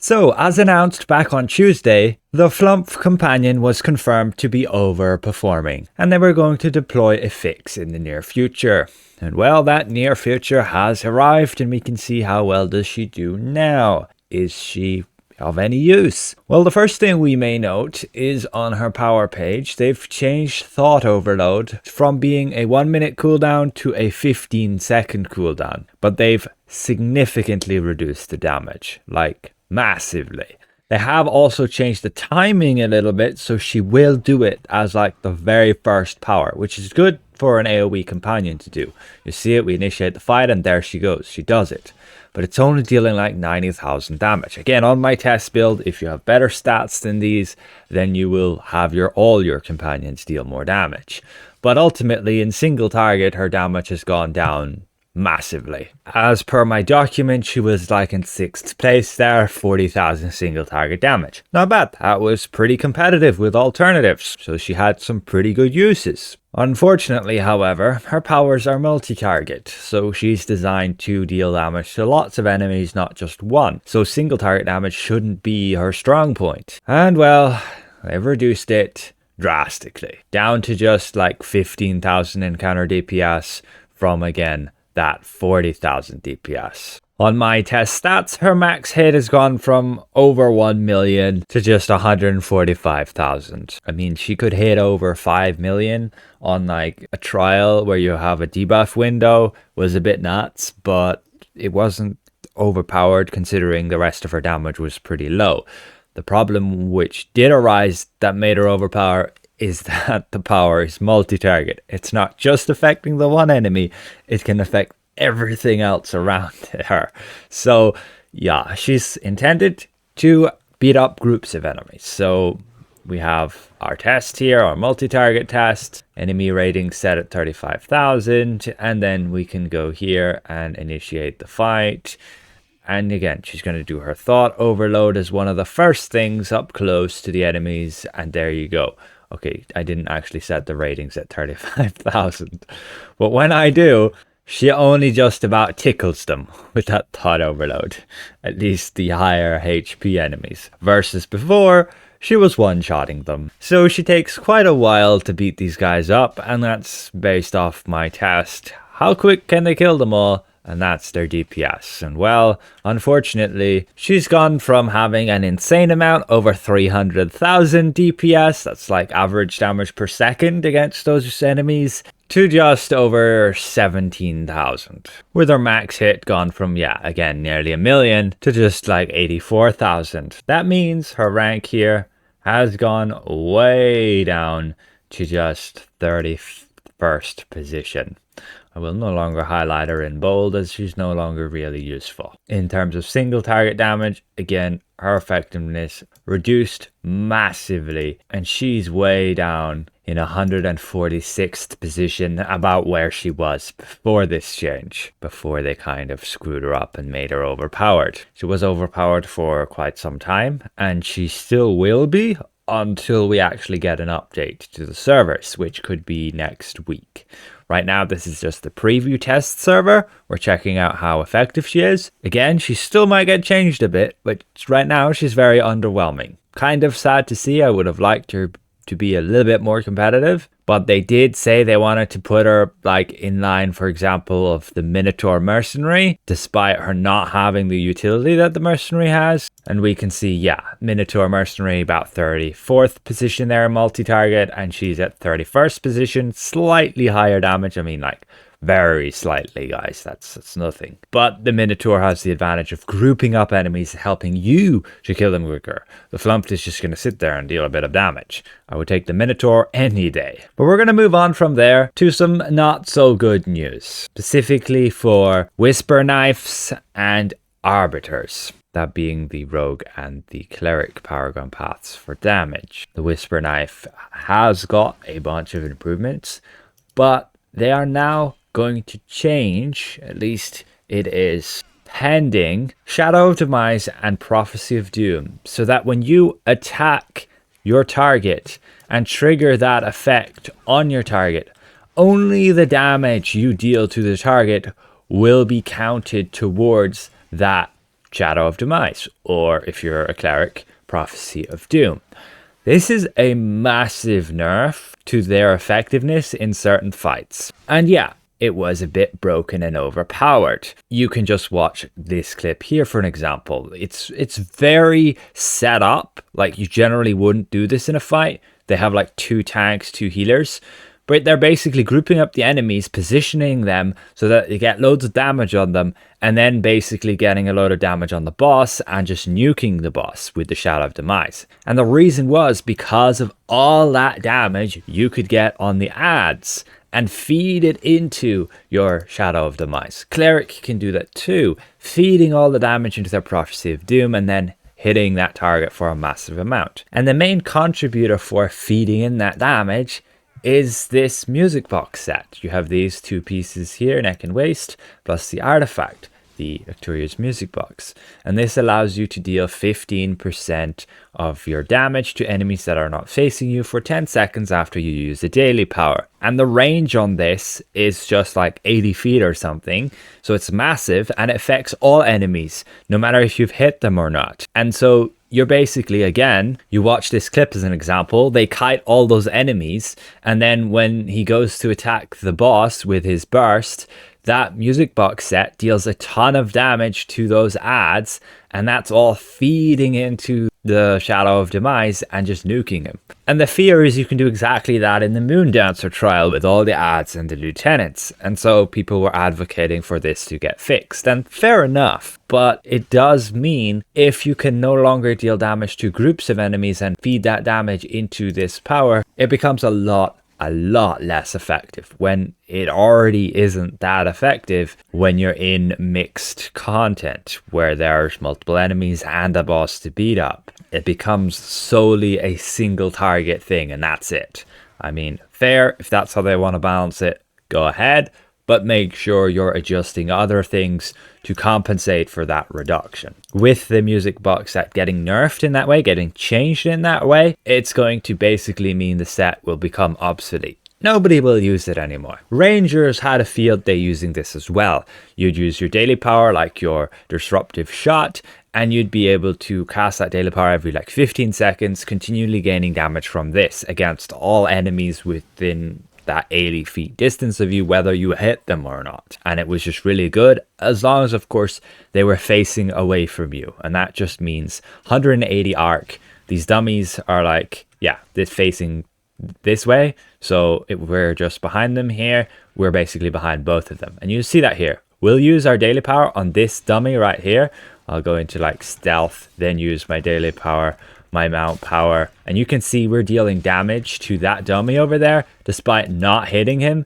So, as announced back on Tuesday, the Flumph Companion was confirmed to be overperforming, and they were going to deploy a fix in the near future. And well, that near future has arrived, and we can see how well does she do now. Is she of any use? Well, the first thing we may note is on her power page, they've changed Thought Overload from being a 1-minute cooldown to a 15-second cooldown, but they've significantly reduced the damage, like massively. They have also changed the timing a little bit, so she will do it as like the very first power, which is good for an AoE companion to do. You see it, we initiate the fight, and there she goes, she does it. But it's only dealing like 90,000 damage. Again, on my test build, if you have better stats than these, then you will have all your companions deal more damage. But ultimately, in single target, her damage has gone down massively. As per my document, she was like in 6th place there, 40,000 single target damage. Not bad, that was pretty competitive with alternatives, so she had some pretty good uses. Unfortunately, however, her powers are multi-target, so she's designed to deal damage to lots of enemies, not just one. So single target damage shouldn't be her strong point. And well, they've reduced it drastically, down to just like 15,000 encounter DPS from, again, that 40,000 DPS. On my test stats, her max hit has gone from over 1 million to just 145,000. I mean, she could hit over 5 million on like a trial where you have a debuff window. Was a bit nuts, but it wasn't overpowered considering the rest of her damage was pretty low. The problem which did arise that made her overpower is that the power is multi-target. It's not just affecting the one enemy, it can affect everything else around her. So yeah, she's intended to beat up groups of enemies. So we have our test here, our multi-target test, enemy rating set at 35,000, and then we can go here and initiate the fight. And again, she's going to do her Thought Overload as one of the first things up close to the enemies, and there you go. Okay, I didn't actually set the ratings at 35,000. But when I do, she only just about tickles them with that Thought Overload. At least the higher HP enemies. Versus before, she was one-shotting them. So she takes quite a while to beat these guys up, and that's based off my test. How quick can they kill them all? And that's their DPS. And well, unfortunately, she's gone from having an insane amount, over 300,000 DPS, that's like average damage per second against those enemies, to just over 17,000. With her max hit gone from, yeah, again, nearly 1 million to just like 84,000. That means her rank here has gone way down to just 31st position. I will no longer highlight her in bold as she's no longer really useful. In terms of single target damage, again, her effectiveness reduced massively, and she's way down in 146th position, about where she was before this change, before they kind of screwed her up and made her overpowered. She was overpowered for quite some time, and she still will be until we actually get an update to the servers, which could be next week. Right now, this is just the preview test server. We're checking out how effective she is. Again, she still might get changed a bit, but right now she's very underwhelming. Kind of sad to see. I would have liked her to be a little bit more competitive, but they did say they wanted to put her like in line, for example, of the Minotaur Mercenary, despite her not having the utility that the Mercenary has. And we can see, yeah, Minotaur Mercenary about 34th position there, multi-target, and she's at 31st position, slightly higher damage. I mean, like, very slightly, guys, that's nothing. But the Minotaur has the advantage of grouping up enemies, helping you to kill them quicker. The Flumph is just going to sit there and deal a bit of damage. I would take the Minotaur any day. But we're going to move on from there to some not so good news, specifically for Whisper Knives and Arbiters. That being the Rogue and the Cleric Paragon paths for damage. The Whisper Knife has got a bunch of improvements, but they are now going to change, at least it is pending, Shadow of Demise and Prophecy of Doom, so that when you attack your target and trigger that effect on your target, only the damage you deal to the target will be counted towards that Shadow of Demise, or if you're a cleric, Prophecy of Doom. This is a massive nerf to their effectiveness in certain fights. And yeah, it was a bit broken and overpowered. You can just watch this clip here for an example. It's very set up, like you generally wouldn't do this in a fight. They have like 2 tanks, 2 healers, but they're basically grouping up the enemies, positioning them so that they get loads of damage on them, and then basically getting a load of damage on the boss and just nuking the boss with the Shadow of Demise. And the reason was because of all that damage you could get on the ads and feed it into your Shadow of Demise. Cleric can do that too, feeding all the damage into their Prophecy of Doom and then hitting that target for a massive amount. And the main contributor for feeding in that damage is this music box set. You have these 2 pieces here, neck and waist, plus the artifact, the Victoria's music box. And this allows you to deal 15% of your damage to enemies that are not facing you for 10 seconds after you use the daily power. And the range on this is just like 80 feet or something. So it's massive and it affects all enemies, no matter if you've hit them or not. And so you're basically, again, you watch this clip as an example, they kite all those enemies, and then when he goes to attack the boss with his burst, that music box set deals a ton of damage to those ads, and that's all feeding into the Shadow of Demise and just nuking him. And the fear is you can do exactly that in the Moondancer trial with all the ads and the lieutenants. And so people were advocating for this to get fixed. And fair enough, but it does mean if you can no longer deal damage to groups of enemies and feed that damage into this power, it becomes a lot less effective when it already isn't that effective when you're in mixed content where there's multiple enemies and a boss to beat up. It becomes solely a single target thing and that's it. I mean, fair, if that's how they want to balance it, go ahead, but make sure you're adjusting other things to compensate for that reduction. With the music box set getting nerfed in that way, getting changed in that way, it's going to basically mean the set will become obsolete. Nobody will use it anymore. Rangers had a field day using this as well. You'd use your daily power like your disruptive shot, and you'd be able to cast that daily power every like 15 seconds, continually gaining damage from this against all enemies within that 80 feet distance of you, whether you hit them or not. And it was just really good, as long as of course they were facing away from you, and that just means 180 arc. These dummies are like, yeah, this facing this way, so we're just behind them here, we're basically behind both of them, and you see that here. We'll use our daily power on this dummy right here. I'll go into like stealth, then use my daily power, my mount power, and you can see we're dealing damage to that dummy over there despite not hitting him,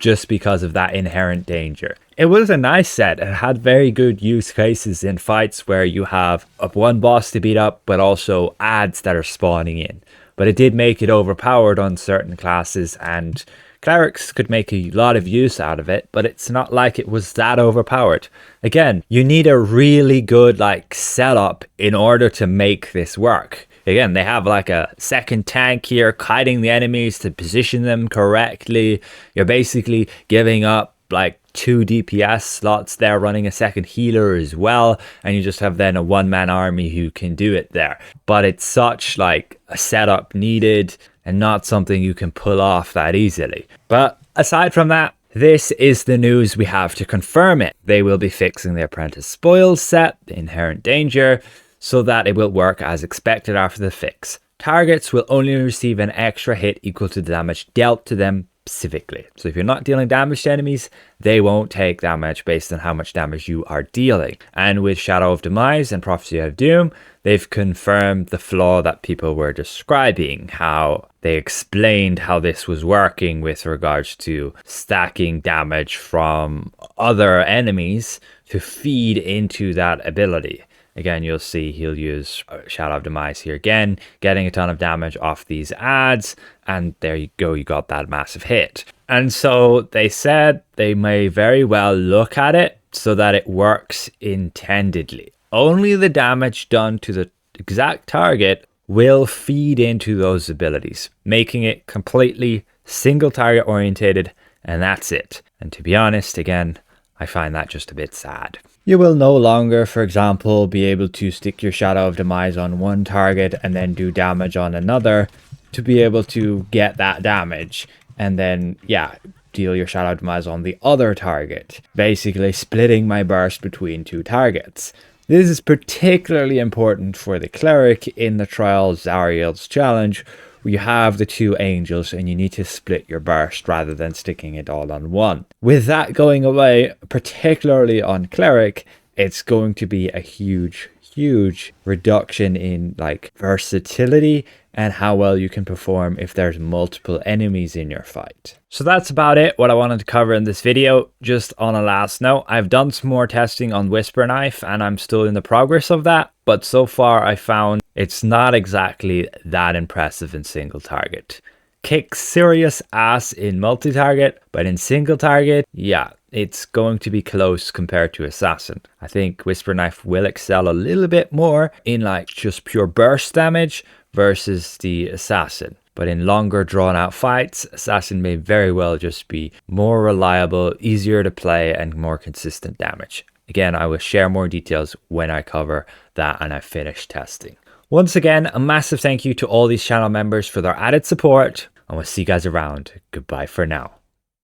just because of that inherent danger. It was a nice set. It had very good use cases in fights where you have one boss to beat up but also ads that are spawning in, but it did make it overpowered on certain classes, and clerics could make a lot of use out of it, but it's not like it was that overpowered. Again, you need a really good like setup in order to make this work. Again, they have like a second tank here kiting the enemies to position them correctly. You're basically giving up like 2 DPS slots there, running a second healer as well, and you just have then a one-man army who can do it there. But it's such like a setup needed and not something you can pull off that easily. But aside from that, this is the news we have to confirm it. They will be fixing the Apprentice Spoils set, the Inherent Danger, so that it will work as expected after the fix. Targets will only receive an extra hit equal to the damage dealt to them specifically. So if you're not dealing damage to enemies, they won't take damage based on how much damage you are dealing. And with Shadow of Demise and Prophecy of Doom, they've confirmed the flaw that people were describing, how they explained how this was working with regards to stacking damage from other enemies to feed into that ability. Again, you'll see he'll use Shadow of Demise here again, getting a ton of damage off these ads, and there you go, you got that massive hit. And so they said they may very well look at it so that it works intendedly. Only the damage done to the exact target will feed into those abilities, making it completely single target orientated, and that's it. And to be honest, again, I find that just a bit sad. You will no longer, for example, be able to stick your Shadow of Demise on one target and then do damage on another to be able to get that damage. And then, yeah, deal your Shadow of Demise on the other target. Basically splitting my burst between two targets. This is particularly important for the Cleric in the Trial Zariel's challenge, where you have the two angels and you need to split your burst rather than sticking it all on one. With that going away, particularly on Cleric, it's going to be a huge reduction in like versatility and how well you can perform if there's multiple enemies in your fight. So that's about it, what I wanted to cover in this video. Just on a last note, I've done some more testing on Whisper Knife and I'm still in the progress of that, but so far I found it's not exactly that impressive in single target. Kicks serious ass in multi-target, but in single target, yeah, it's going to be close compared to Assassin. I think Whisper Knife will excel a little bit more in like just pure burst damage versus the Assassin. But in longer drawn out fights, Assassin may very well just be more reliable, easier to play, and more consistent damage. Again, I will share more details when I cover that and I finish testing. Once again, a massive thank you to all these channel members for their added support, and we'll see you guys around. Goodbye for now.